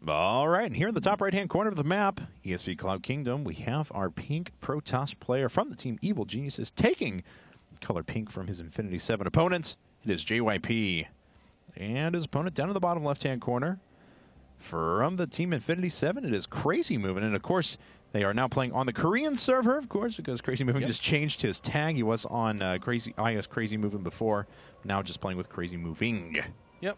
All right, and here in the top right-hand corner of the map, ESV Cloud Kingdom, we have our pink Protoss player from the team Evil Geniuses taking color pink from his Infinity 7 opponents. It is JYP. And his opponent down in the bottom left-hand corner. From the team Infinity 7, it is CrazymoviNG. And, of course, they are now playing on the Korean server, of course, because CrazymoviNG just changed his tag. He was on iS.CrazymoviNG before, now just playing with CrazymoviNG. Yep.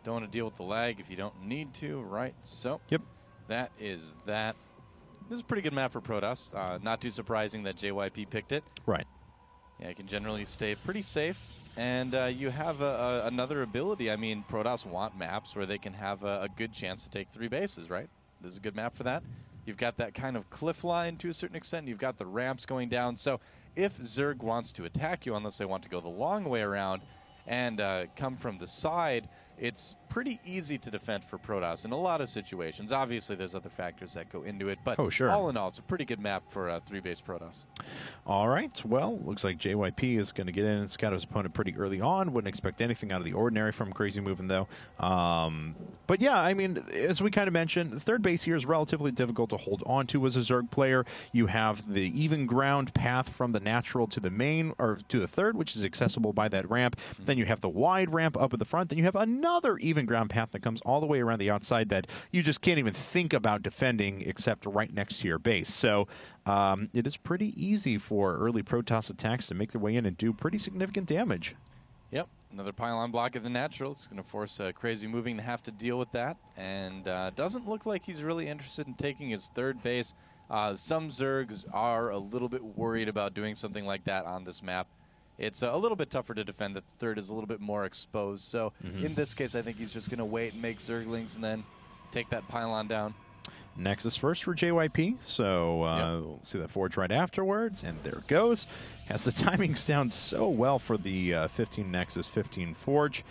Don't want to deal with the lag if you don't need to, right? So, that is that. This is a pretty good map for Protoss. Not too surprising that JYP picked it. Right. Yeah, you can generally stay pretty safe. And you have another ability. I mean, Protoss want maps where they can have a good chance to take 3 bases, right? This is a good map for that. You've got that kind of cliff line to a certain extent. You've got the ramps going down. So if Zerg wants to attack you, unless they want to go the long way around and come from the side, it's pretty easy to defend for Protoss in a lot of situations. Obviously, there's other factors that go into it, but all in all, it's a pretty good map for 3-base Protoss. All right. Well, looks like JYP is going to get in and scout his opponent pretty early on. Wouldn't expect anything out of the ordinary from CrazymoviNG, though. But yeah, I mean, as we kind of mentioned, the third base here is relatively difficult to hold on to as a Zerg player. You have the even ground path from the natural to the main, or to the third, which is accessible by that ramp. Then you have the wide ramp up at the front. Then you have another even ground path that comes all the way around the outside that you just can't even think about defending except right next to your base. So it is pretty easy for early Protoss attacks to make their way in and do pretty significant damage. Yep, another pylon block at the natural. It's going to force CrazymoviNG to have to deal with that. And doesn't look like he's really interested in taking his third base. Some Zergs are a little bit worried about doing something like that on this map. It's a little bit tougher to defend. The third is a little bit more exposed. So in this case, I think he's just going to wait and make Zerglings and then take that pylon down. Nexus first for JYP, so we'll see that forge right afterwards, and there it goes. Has the timings down so well for the 15 Nexus, 15 Forge,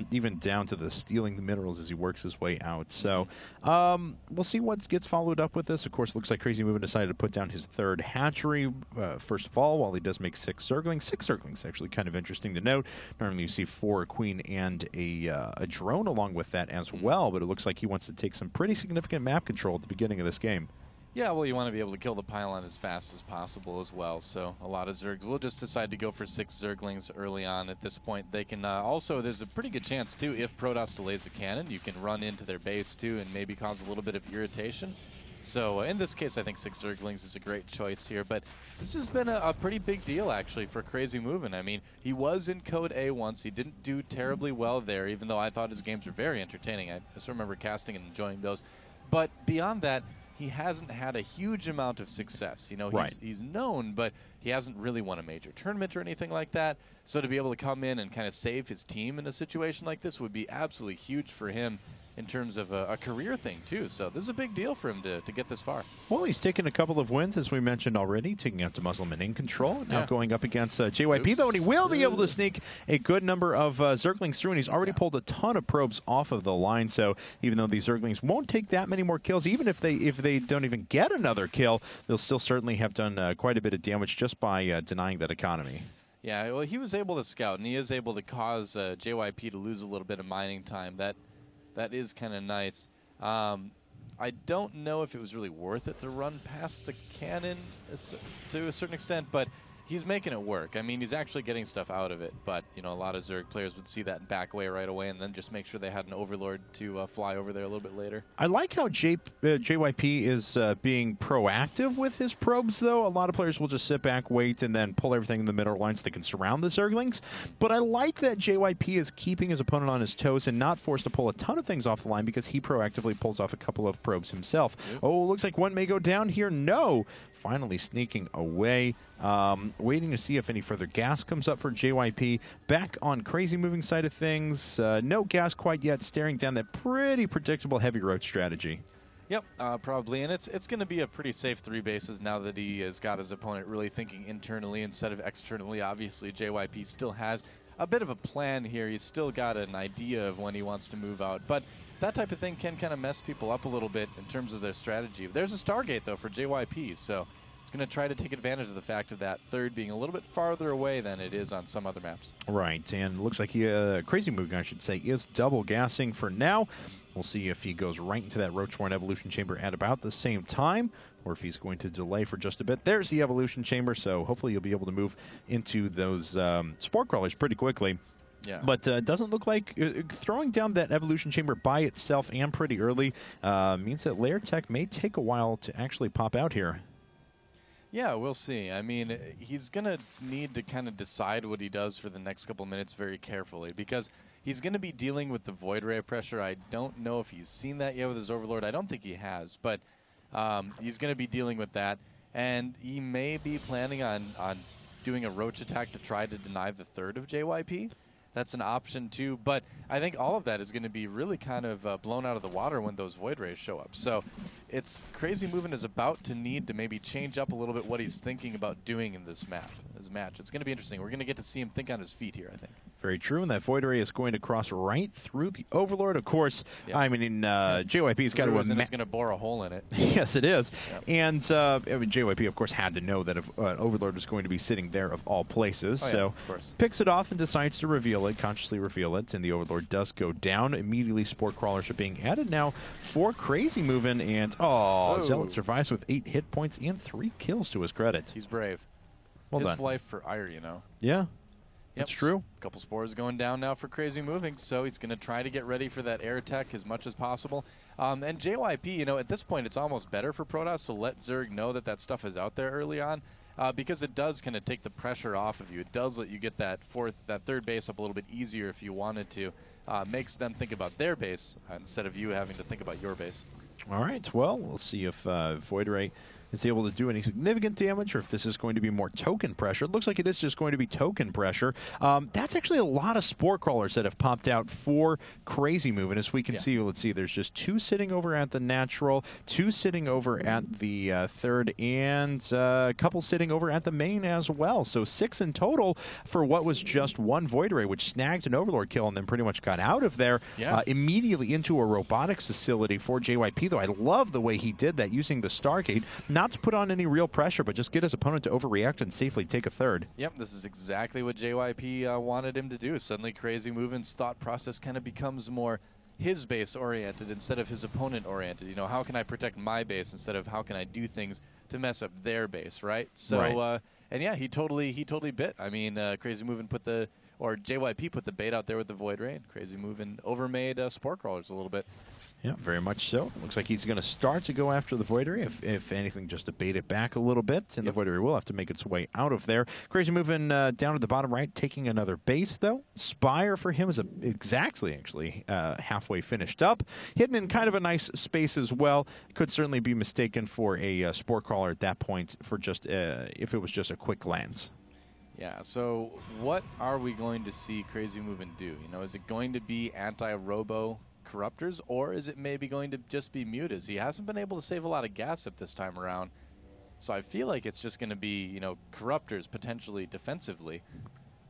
even down to the stealing the minerals as he works his way out. So we'll see what gets followed up with this. Of course, it looks like CrazymoviNG decided to put down his third hatchery, first of all, while he does make 6 Zerglings. 6 Zerglings, actually kind of interesting to note. Normally you see 4, a queen, and a drone along with that as well, but it looks like he wants to take some pretty significant map control at the beginning of this game. Yeah, well, you want to be able to kill the pylon as fast as possible as well, so a lot of Zergs will just decide to go for 6 Zerglings early on at this point. They can also, there's a pretty good chance, too, if Protoss delays a cannon, you can run into their base, too, and maybe cause a little bit of irritation. So in this case, I think 6 Zerglings is a great choice here, but this has been a pretty big deal, actually, for CrazymoviNG. I mean, he was in Code A once. He didn't do terribly well there, even though I thought his games were very entertaining. I just remember casting and enjoying those. But beyond that, he hasn't had a huge amount of success. You know, he's known, but he hasn't really won a major tournament or anything like that. So to be able to come in and kind of save his team in a situation like this would be absolutely huge for him in terms of a career thing, too. So this is a big deal for him to get this far. Well, he's taken a couple of wins, as we mentioned already, taking out to Muslim and in control. Now going up against JYP, though, and he will be able to sneak a good number of Zerglings through, and he's already pulled a ton of probes off of the line. So even though these Zerglings won't take that many more kills, even if they don't even get another kill, they'll still certainly have done quite a bit of damage just by denying that economy. Yeah, well, he was able to scout, and he is able to cause JYP to lose a little bit of mining time. That is kind of nice. I don't know if it was really worth it to run past the cannon to a certain extent, but he's making it work. I mean, he's actually getting stuff out of it, but, you know, a lot of Zerg players would see that and back away right away and then just make sure they had an Overlord to fly over there a little bit later. I like how JYP is being proactive with his probes, though. A lot of players will just sit back, wait, and then pull everything in the middle line so they can surround the Zerglings. But I like that JYP is keeping his opponent on his toes and not forced to pull a ton of things off the line because he proactively pulls off a couple of probes himself. Oh, looks like one may go down here. No. Finally sneaking away. Waiting to see if any further gas comes up for JYP. Back on CrazymoviNG side of things, no gas quite yet, staring down that pretty predictable heavy road strategy. Yep, probably, and it's going to be a pretty safe 3 bases now that he has got his opponent really thinking internally instead of externally. Obviously, JYP still has a bit of a plan here. He's still got an idea of when he wants to move out, but that type of thing can kind of mess people up a little bit in terms of their strategy. There's a Stargate, though, for JYP, so it's going to try to take advantage of the fact of that third being a little bit farther away than it is on some other maps. Right, and it looks like CrazymoviNG, I should say, is double gassing for now. We'll see if he goes right into that Roach-born Evolution Chamber at about the same time, or if he's going to delay for just a bit. There's the Evolution Chamber, so hopefully you'll be able to move into those Spore Crawlers pretty quickly. Yeah. But it doesn't look like throwing down that Evolution Chamber by itself and pretty early means that Lair Tech may take a while to actually pop out here. Yeah, we'll see. I mean, he's going to need to kind of decide what he does for the next couple minutes very carefully, because he's going to be dealing with the Void Ray pressure. I don't know if he's seen that yet with his Overlord. I don't think he has, but he's going to be dealing with that. And he may be planning on doing a Roach attack to try to deny the third of JYP. That's an option too, but I think all of that is going to be really kind of blown out of the water when those Void Rays show up. So it's CrazyMovin is about to need to maybe change up a little bit what he's thinking about doing in this match. It's going to be interesting. We're going to get to see him think on his feet here, I think. Very true, and that Void Ray is going to cross right through the Overlord. Of course, yep. I mean, JYP's got to... And it's going to bore a hole in it. Yes, it is. Yep. And I mean, JYP, of course, had to know that Overlord was going to be sitting there of all places. Oh, yeah, so of course. Picks it off and decides to reveal it, consciously reveal it, and the Overlord does go down. Immediately, Spore Crawlers are being added now for CrazyMovin, and Zealot survives with 8 hit points and 3 kills to his credit. He's brave. Well his done. Life for ire, you know. Yeah. Yep. That's true. A couple spores going down now for CrazyMovin, so he's going to try to get ready for that air attack as much as possible. And JYP, you know, at this point, it's almost better for Protoss to let Zerg know that that stuff is out there early on, because it does kind of take the pressure off of you. It does let you get that third base up a little bit easier if you wanted to. Makes them think about their base instead of you having to think about your base. All right. Well, we'll see if Void Ray is able to do any significant damage, or if this is going to be more token pressure. It looks like it is just going to be token pressure. That's actually a lot of Spore Crawlers that have popped out for CrazyMovin. As we can see, let's see, there's just 2 sitting over at the natural, 2 sitting over at the third, and a couple sitting over at the main as well. So 6 in total for what was just 1 Void Ray, which snagged an Overlord kill and then pretty much got out of there immediately into a robotics facility for JYP, though I love the way he did that using the Stargate. Not to put on any real pressure, but just get his opponent to overreact and safely take a third. Yep, this is exactly what JYP wanted him to do. Suddenly CrazyMovin's thought process kind of becomes more his base oriented instead of his opponent oriented. You know, how can I protect my base instead of how can I do things to mess up their base, right? So, and yeah, he totally bit. I mean, CrazyMovin JYP put the bait out there with the Void Ray. CrazyMovin overmade Spore Crawlers a little bit. Yeah, very much so. Looks like he's going to start to go after the Void Ray, if anything, just to bait it back a little bit, and the Void Ray will have to make its way out of there. CrazyMovin down at the bottom right, taking another base, though. Spire for him is exactly halfway finished up. Hidden in kind of a nice space as well. Could certainly be mistaken for a Spore Crawler at that point for just if it was just a quick glance. Yeah, so what are we going to see CrazyMovin do? You know, is it going to be anti-robo corruptors, or is it maybe going to just be mutas? He hasn't been able to save a lot of gas up this time around, so I feel like it's just going to be, you know, corruptors potentially defensively.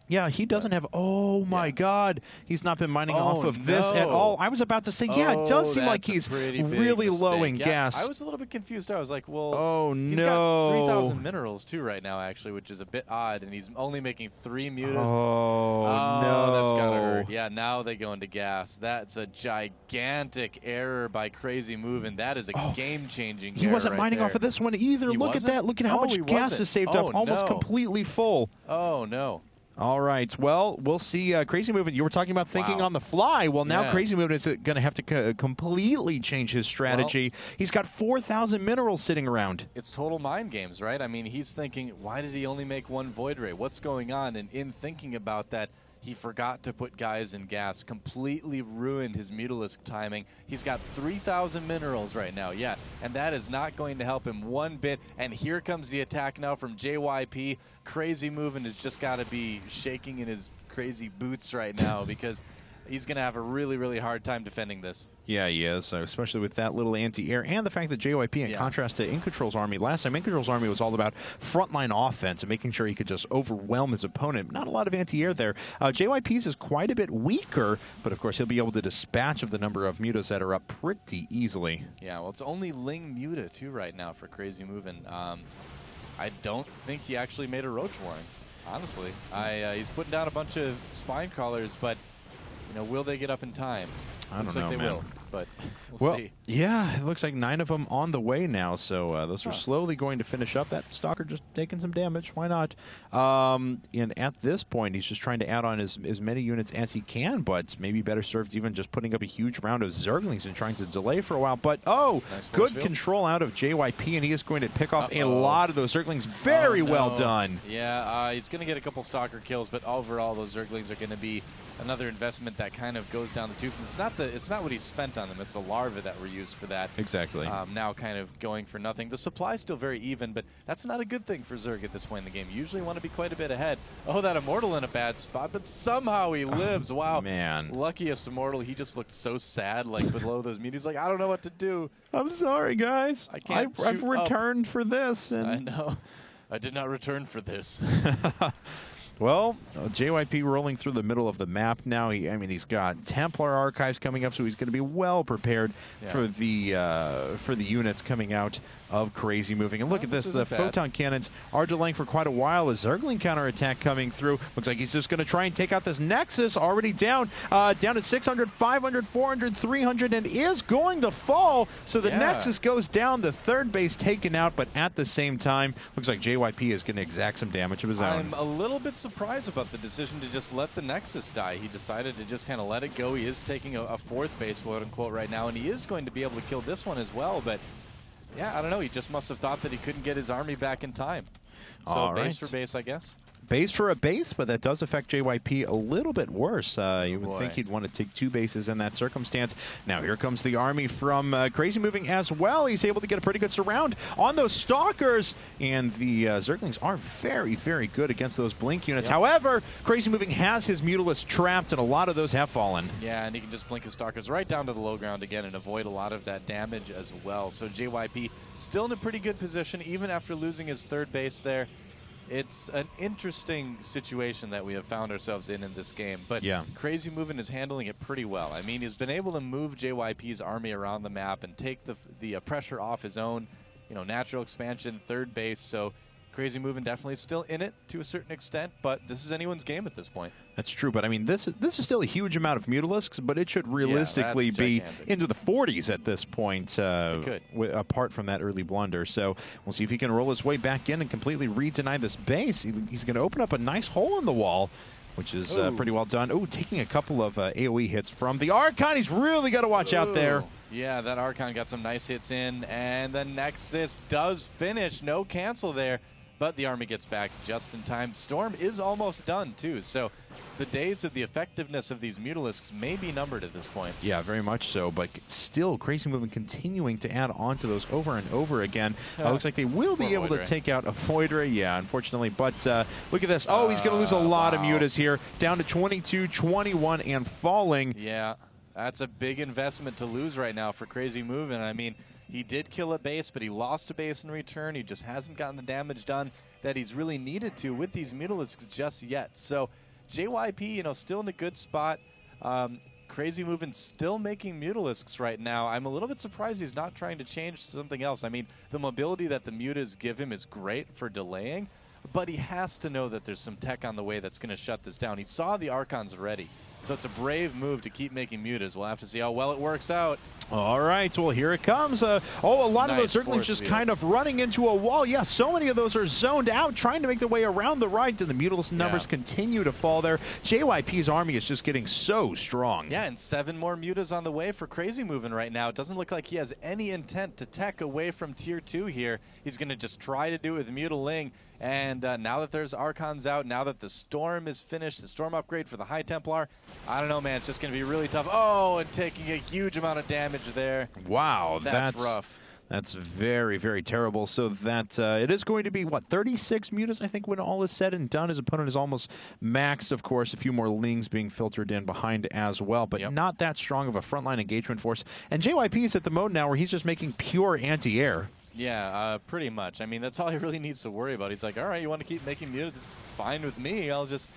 Yeah, he doesn't have... Oh, my God. He's not been mining off of this at all. I was about to say, yeah, it does seem like he's really low in gas. I was a little bit confused there. I was like, well... He's got 3,000 minerals, too, right now, actually, which is a bit odd, and he's only making 3 mutas. Oh, no. That's got to hurt. Yeah, now they go into gas. That's a gigantic error by CrazyMovin. That is a game-changing error. He wasn't mining off of this one either. Look at that. Look at how much gas is saved up. Almost completely full. Oh, no. All right. Well, we'll see. CrazyMovin, you were talking about thinking on the fly. Well, now CrazyMovin is going to have to completely change his strategy. He's got 4,000 minerals sitting around. It's total mind games, right? I mean, he's thinking, why did he only make 1 Void Ray? What's going on? And in thinking about that, he forgot to put guys in gas, completely ruined his Mutalisk timing. He's got 3,000 minerals right now, and that is not going to help him one bit. And here comes the attack now from JYP. CrazyMovin has just got to be shaking in his crazy boots right now because he's going to have a really, really hard time defending this. Yeah, he is, especially with that little anti-air and the fact that JYP, in contrast to InControl's army, last time InControl's army was all about frontline offense and making sure he could just overwhelm his opponent. Not a lot of anti-air there. JYP's is quite a bit weaker, but of course he'll be able to dispatch of the number of mutas that are up pretty easily. Yeah, well, it's only Ling Muta, too, right now for CrazyMovin. I don't think he actually made a Roach Warren, honestly. He's putting down a bunch of spine crawlers, but... You know, will they get up in time? I don't know, man. Looks like they will. but we'll see. Yeah, it looks like 9 of them on the way now, so those are slowly going to finish up. That Stalker just taking some damage. Why not? And at this point, he's just trying to add on as many units as he can, but maybe better served even just putting up a huge round of Zerglings and trying to delay for a while. But, nice good control out of JYP, and he is going to pick off a lot of those Zerglings. Very well done. Yeah, he's going to get a couple Stalker kills, but overall, those Zerglings are going to be another investment that kind of goes down the tube. It's not what he spent on them. It's the larvae that were used for that. Exactly. Now kind of going for nothing. The supply's still very even, but that's not a good thing for Zerg at this point in the game. You usually want to be quite a bit ahead. Oh, that Immortal in a bad spot, but somehow he lives. Wow. Man. Luckiest Immortal. He just looked so sad, like below those muties. Like, I don't know what to do. I'm sorry, guys. I've returned for this. And I know. I did not return for this. Well, JYP rolling through the middle of the map now. He's got Templar archives coming up, so he's going to be well prepared for the units coming out of CrazyMoving. And look at this. The photon cannons are delaying for quite a while. A Zergling counterattack coming through. Looks like he's just going to try and take out this Nexus, already down to 600, 500, 400, 300, and is going to fall. So the Nexus goes down, the third base taken out, but at the same time, looks like JYP is going to exact some damage of his own. I'm a little bit surprised about the decision to just let the Nexus die. He decided to just kind of let it go. He is taking a fourth base, quote unquote, right now, and he is going to be able to kill this one as well, but yeah, I don't know. He just must have thought that he couldn't get his army back in time. So base for base, I guess. Base for a base, but that does affect JYP a little bit worse. You would think he'd want to take 2 bases in that circumstance. Now here comes the army from CrazyMoving as well. He's able to get a pretty good surround on those Stalkers, and the Zerglings are very, very good against those Blink units. However, CrazyMoving has his Mutalisk trapped, and a lot of those have fallen. Yeah, and he can just blink his Stalkers right down to the low ground again and avoid a lot of that damage as well. So JYP still in a pretty good position, even after losing his third base there. It's an interesting situation that we have found ourselves in this game, but CrazyMoving is handling it pretty well. I mean, he's been able to move JYP's army around the map and take the pressure off his own, natural expansion, third base. So CrazyMoving definitely still in it to a certain extent, but this is anyone's game at this point. That's true, but I mean, this is still a huge amount of Mutalisks, but it should realistically be into the 40s at this point, apart from that early blunder. So we'll see if he can roll his way back in and completely re-deny this base. He's going to open up a nice hole in the wall, which is pretty well done. Oh, taking a couple of AoE hits from the Archon. He's really got to watch out there. Yeah, that Archon got some nice hits in, and the Nexus does finish. No cancel there, but the army gets back just in time. Storm is almost done, too, so the days of the effectiveness of these Mutalisks may be numbered at this point. Yeah, very much so, but still, CrazyMoving continuing to add on to those over and over again. Looks like they will be able to take out a Phoidra, unfortunately, but look at this. Oh, he's going to lose a lot of mutas here, down to 22, 21, and falling. Yeah, that's a big investment to lose right now for CrazyMoving. I mean, he did kill a base, but he lost a base in return. He just hasn't gotten the damage done that he's really needed to with these Mutalisks just yet. So JYP, still in a good spot. CrazyMoving still making Mutalisks right now. I'm a little bit surprised he's not trying to change something else. I mean, the mobility that the mutas give him is great for delaying, but he has to know that there's some tech on the way that's going to shut this down. He saw the Archons already. So it's a brave move to keep making mutas. We'll have to see how well it works out. All right, well, here it comes. A lot of those Zerglings just kind of running into a wall. Yeah, so many of those are zoned out, trying to make their way around the right, and the Mutalisk numbers continue to fall there. JYP's army is just getting so strong. Yeah, and 7 more mutas on the way for CrazyMoving right now. It doesn't look like he has any intent to tech away from Tier 2 here. He's going to just try to do it with Mutaling. And now that there's Archons out, now that the Storm is finished, the Storm upgrade for the High Templar, I don't know, man. It's just going to be really tough. Oh, and taking a huge amount of damage there. Wow, that's rough. That's very, very terrible. So that it is going to be, what, 36 mutas, I think, when all is said and done. His opponent is almost maxed, of course. A few more Lings being filtered in behind as well, but not that strong of a frontline engagement force. And JYP is at the mode now where he's just making pure anti-air. Yeah, pretty much. I mean, that's all he really needs to worry about. He's like, all right, you want to keep making mutas? It's fine with me. I'll just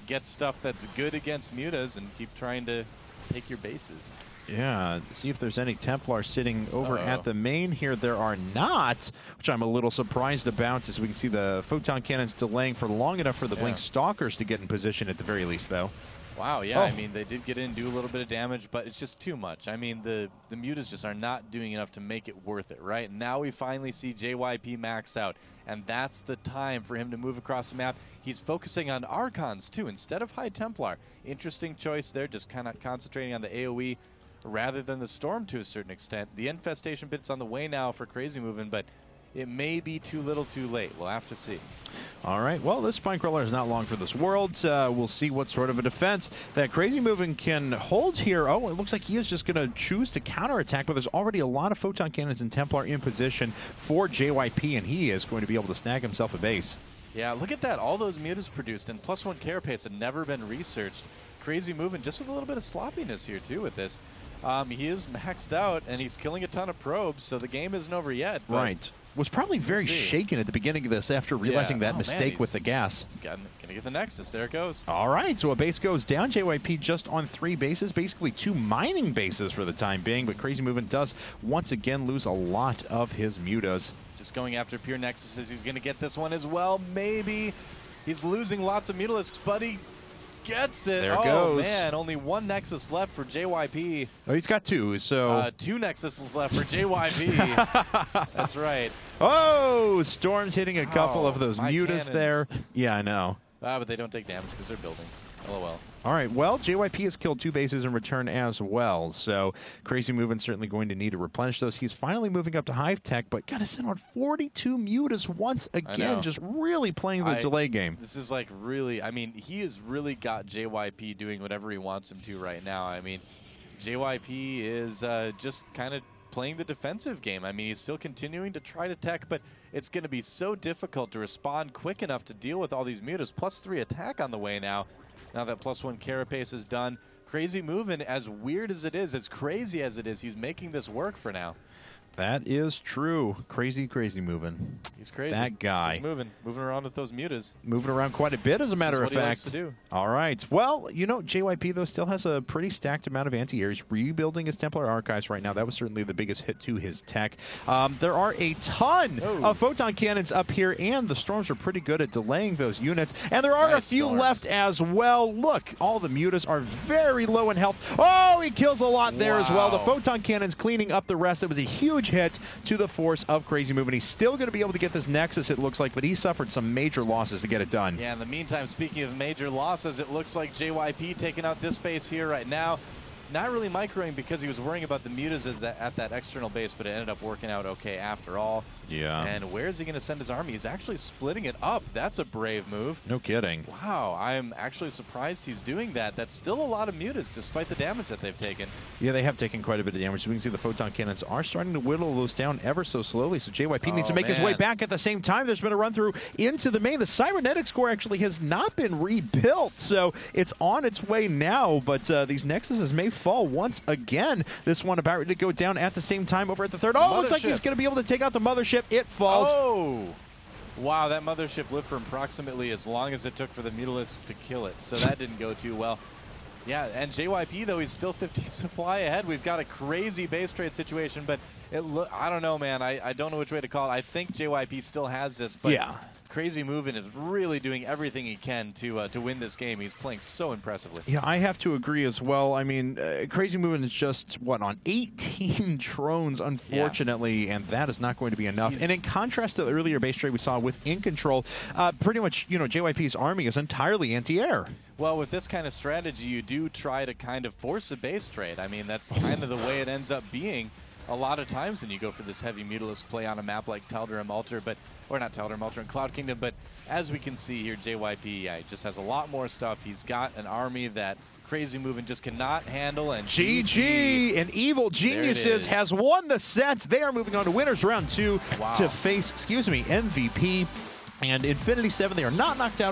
get stuff that's good against mutas and keep trying to take your bases. Yeah, see if there's any Templar sitting over at the main here. There are not, which I'm a little surprised about, as we can see the photon cannons delaying for long enough for the Blink Stalkers to get in position at the very least, though. Wow, yeah, I mean, they did get in and do a little bit of damage, but it's just too much. I mean, the mutas just are not doing enough to make it worth it, right? Now we finally see JYP max out, and that's the time for him to move across the map. He's focusing on Archons, too, instead of High Templar. Interesting choice there, just kind of concentrating on the AoE rather than the Storm to a certain extent. The Infestation Pit's on the way now for CrazyMovin', but it may be too little too late. We'll have to see. All right. Well, this Spinecrawler is not long for this world. We'll see what sort of a defense that CrazyMovin' can hold here. Oh, it looks like he is just going to choose to counterattack, but there's already a lot of Photon Cannons and Templar in position for JYP, and he is going to be able to snag himself a base. Yeah, look at that. All those mutas produced, and +1 carapace had never been researched. CrazyMovin' just with a little bit of sloppiness here, too, with this. He is maxed out, and he's killing a ton of probes, so the game isn't over yet. Right. Was probably very shaken at the beginning of this after realizing that mistake with the gas. Gonna get the Nexus. There it goes. All right, so a base goes down. JYP just on 3 bases, basically 2 mining bases for the time being, but CrazyMovin' does once again lose a lot of his mutas. Just going after pure Nexuses. He's going to get this one as well. Maybe. He's losing lots of Mutalisks, but he gets it. There it goes. Oh, man. Only 1 Nexus left for JYP. Oh, he's got 2, so... 2 Nexuses left for JYP. That's right. Oh, Storm's hitting a couple of those mutas cannons there. Yeah, I know. But they don't take damage because they're buildings. LOL. All right, well, JYP has killed 2 bases in return as well, so CrazyMovin' certainly going to need to replenish those. He's finally moving up to Hive Tech, but got to send on 42 mutas once again, just really playing the delay game. This is like really, I mean, he has really got JYP doing whatever he wants him to right now. I mean, JYP is just kind of playing the defensive game. I mean, he's still continuing to try to tech, but it's going to be so difficult to respond quick enough to deal with all these mutas. +3 attack on the way now. Now that +1 carapace is done, CrazyMovin', as weird as it is, as crazy as it is, he's making this work for now. That is true. CrazyMovin'. He's crazy. That guy. He's moving around with those mutas. Moving around quite a bit, as a matter of fact. What he likes to do. All right. Well, you know, JYP, though, still has a pretty stacked amount of anti-airs. Rebuilding his Templar Archives right now. That was certainly the biggest hit to his tech. There are a ton of Photon Cannons up here, and the Storms are pretty good at delaying those units. And there are a few left as well. Look, all the mutas are very low in health. Oh, he kills a lot there as well. The Photon Cannons cleaning up the rest. It was a huge hit to the force of CrazyMovin'. He's still going to be able to get this Nexus, it looks like, but he suffered some major losses to get it done. Yeah, in the meantime, speaking of major losses, it looks like JYP taking out this base here right now. Not really microing because he was worrying about the mutas at that external base, but it ended up working out okay after all. Yeah. And where is he going to send his army? He's actually splitting it up. That's a brave move. No kidding. Wow, I'm actually surprised he's doing that. That's still a lot of mutas, despite the damage that they've taken. Yeah, they have taken quite a bit of damage. We can see the Photon Cannons are starting to whittle those down ever so slowly, so JYP needs to make his way back. At the same time, there's been a run-through into the main. The Cybernetics core actually has not been rebuilt, so it's on its way now, but these Nexuses may fall once again. This one about to go down at the same time over at the third. Oh, looks like he's going to be able to take out the Mothership. It falls. Oh! Wow, that Mothership lived for approximately as long as it took for the Mutalisks to kill it, so that didn't go too well. Yeah, and JYP, though, he's still 50 supply ahead. We've got a crazy base trade situation, but I don't know, man. I don't know which way to call it. I think JYP still has this, but CrazyMovin' is really doing everything he can to win this game. He's playing so impressively. Yeah, I have to agree as well. I mean, CrazyMovin' is just, what, on 18 drones, unfortunately, and that is not going to be enough. And in contrast to the earlier base trade we saw with In Control, pretty much, you know, JYP's army is entirely anti-air. Well, with this kind of strategy, you do try to kind of force a base trade. I mean, that's kind of the way it ends up being a lot of times when you go for this heavy Mutalisk play on a map like Tal'Daram Altar, or not Tal'Daram Altar and Cloud Kingdom, but as we can see here, JYP he just has a lot more stuff. He's got an army that CrazyMovin' just cannot handle, and GG and Evil Geniuses has won the sets. They are moving on to winners round 2 to face, MVP and Infinity 7. They are not knocked out.